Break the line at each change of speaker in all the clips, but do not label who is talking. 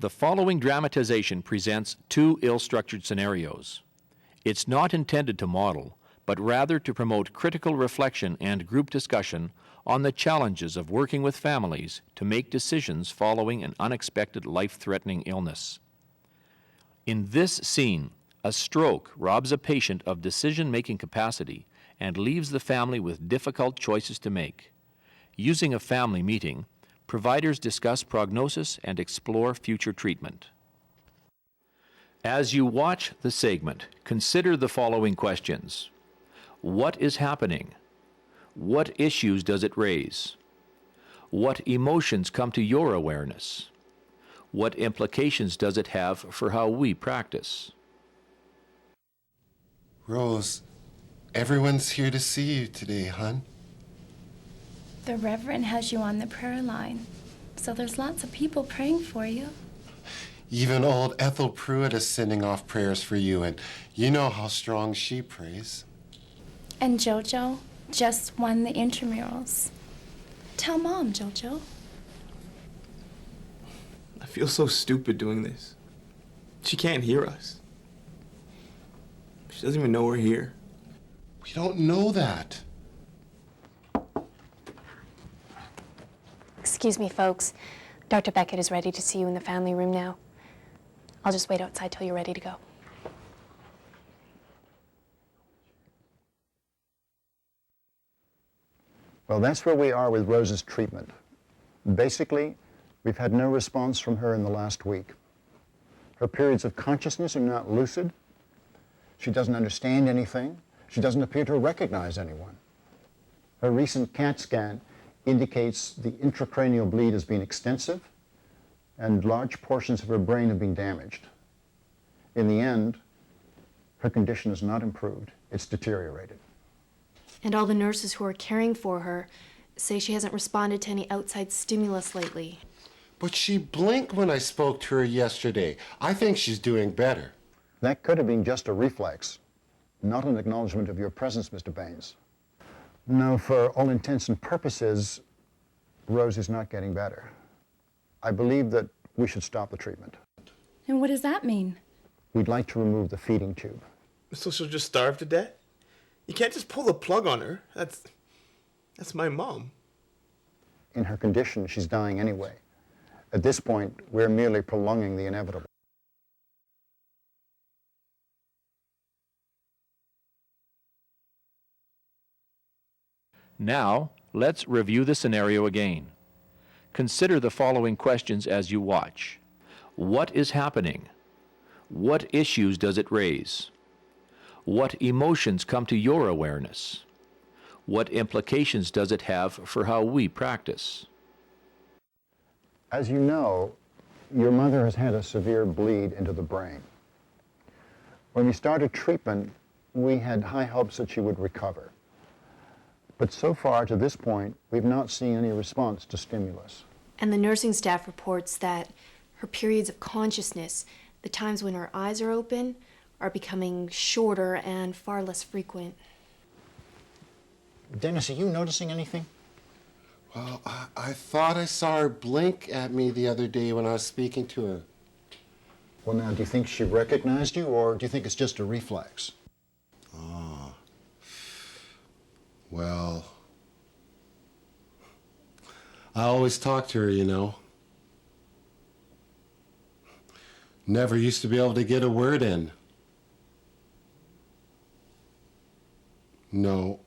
The following dramatization presents two ill-structured scenarios. It's not intended to model, but rather to promote critical reflection and group discussion on the challenges of working with families to make decisions following an unexpected life-threatening illness. In this scene, a stroke robs a patient of decision-making capacity and leaves the family with difficult choices to make. Using a family meeting, providers discuss prognosis and explore future treatment. As you watch the segment, consider the following questions. What is happening? What issues does it raise? What emotions come to your awareness? What implications does it have for how we practice?
Rose, everyone's here to see you today, hon.
The Reverend has you on the prayer line, so there's lots of people praying for you.
Even old Ethel Pruitt is sending off prayers for you, and you know how strong she prays.
And Jojo just won the intramurals. Tell Mom, Jojo.
I feel so stupid doing this. She can't hear us. She doesn't even know we're here.
We don't know that.
Excuse me, folks. Dr. Beckett is ready to see you in the family room now. I'll just wait outside till you're ready to go.
Well, that's where we are with Rose's treatment. Basically, we've had no response from her in the last week. Her periods of consciousness are not lucid. She doesn't understand anything. She doesn't appear to recognize anyone. Her recent CAT scan indicates the intracranial bleed has been extensive and large portions of her brain have been damaged. In the end, her condition has not improved. It's deteriorated.
And all the nurses who are caring for her say she hasn't responded to any outside stimulus lately.
But she blinked when I spoke to her yesterday. I think she's doing better.
That could have been just a reflex, not an acknowledgement of your presence, Mr. Baines. No, for all intents and purposes, Rose is not getting better. I believe that we should stop the treatment.
And what does that mean?
We'd like to remove the feeding tube.
So she'll just starve to death? You can't just pull the plug on her. That's my mom.
In her condition, she's dying anyway. At this point, we're merely prolonging the inevitable.
Now, let's review the scenario again. Consider the following questions as you watch. What is happening? What issues does it raise? What emotions come to your awareness? What implications does it have for how we practice?
As you know, your mother has had a severe bleed into the brain. When we started treatment, we had high hopes that she would recover. But so far, to this point, we've not seen any response to stimulus.
And the nursing staff reports that her periods of consciousness, the times when her eyes are open, are becoming shorter and far less frequent.
Dennis, are you noticing anything?
Well, I thought I saw her blink at me the other day when I was speaking to her.
Well, now, do you think she recognized you, or do you think it's just a reflex?
Oh. Well, I always talk to her, you know. Never used to be able to get a word in. No.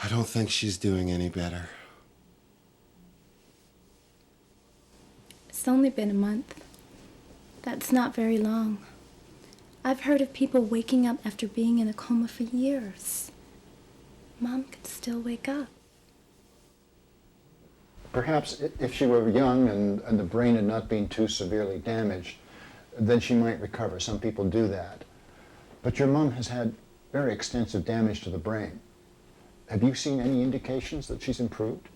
I don't think she's doing any better.
It's only been a month. That's not very long. I've heard of people waking up after being in a coma for years. Mom could still wake up.
Perhaps if she were young and the brain had not been too severely damaged, then she might recover. Some people do that. But your mom has had very extensive damage to the brain. Have you seen any indications that she's improved?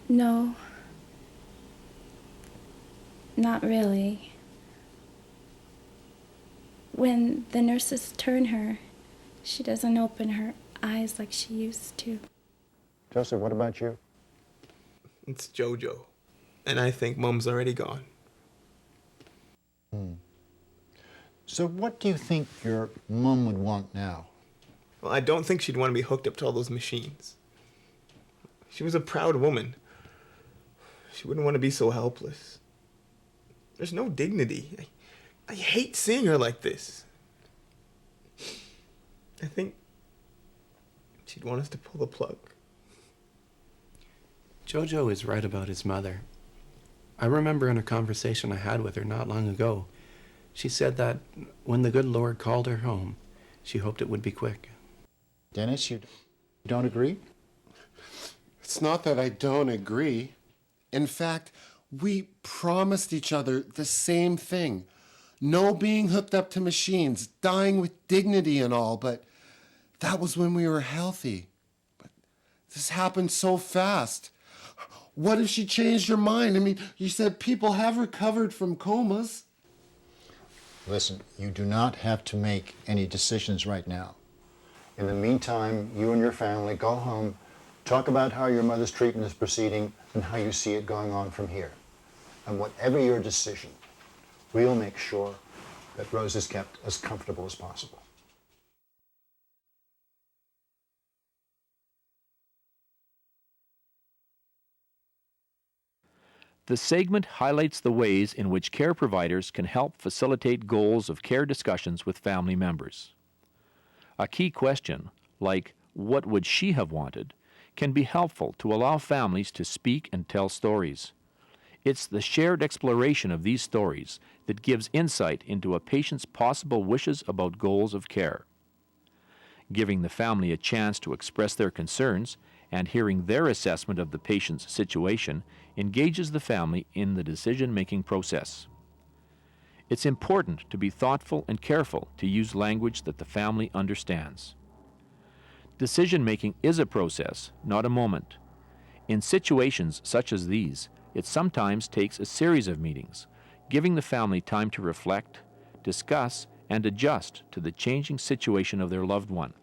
No. Not really. When the nurses turn her, she doesn't open her eyes like she used to.
Joseph, what about you?
It's JoJo. And I think Mom's already gone.
So what do you think your mom would want now?
Well, I don't think she'd want to be hooked up to all those machines. She was a proud woman. She wouldn't want to be so helpless. There's no dignity. I hate seeing her like this. I think she'd want us to pull the plug.
JoJo is right about his mother. I remember in a conversation I had with her not long ago, she said that when the good Lord called her home, she hoped it would be quick.
Dennis, you don't agree?
It's not that I don't agree. In fact, we promised each other the same thing. No being hooked up to machines, dying with dignity and all, but that was when we were healthy. But this happened so fast. What if she changed her mind? I mean, you said people have recovered from comas.
Listen, you do not have to make any decisions right now. In the meantime, you and your family go home, talk about how your mother's treatment is proceeding and how you see it going on from here. And whatever your decision, we'll make sure that Rose is kept as comfortable as possible.
The segment highlights the ways in which care providers can help facilitate goals of care discussions with family members. A key question, like what would she have wanted, can be helpful to allow families to speak and tell stories. It's the shared exploration of these stories that gives insight into a patient's possible wishes about goals of care. Giving the family a chance to express their concerns and hearing their assessment of the patient's situation engages the family in the decision-making process. It's important to be thoughtful and careful to use language that the family understands. Decision-making is a process, not a moment. In situations such as these, it sometimes takes a series of meetings, giving the family time to reflect, discuss, and adjust to the changing situation of their loved one.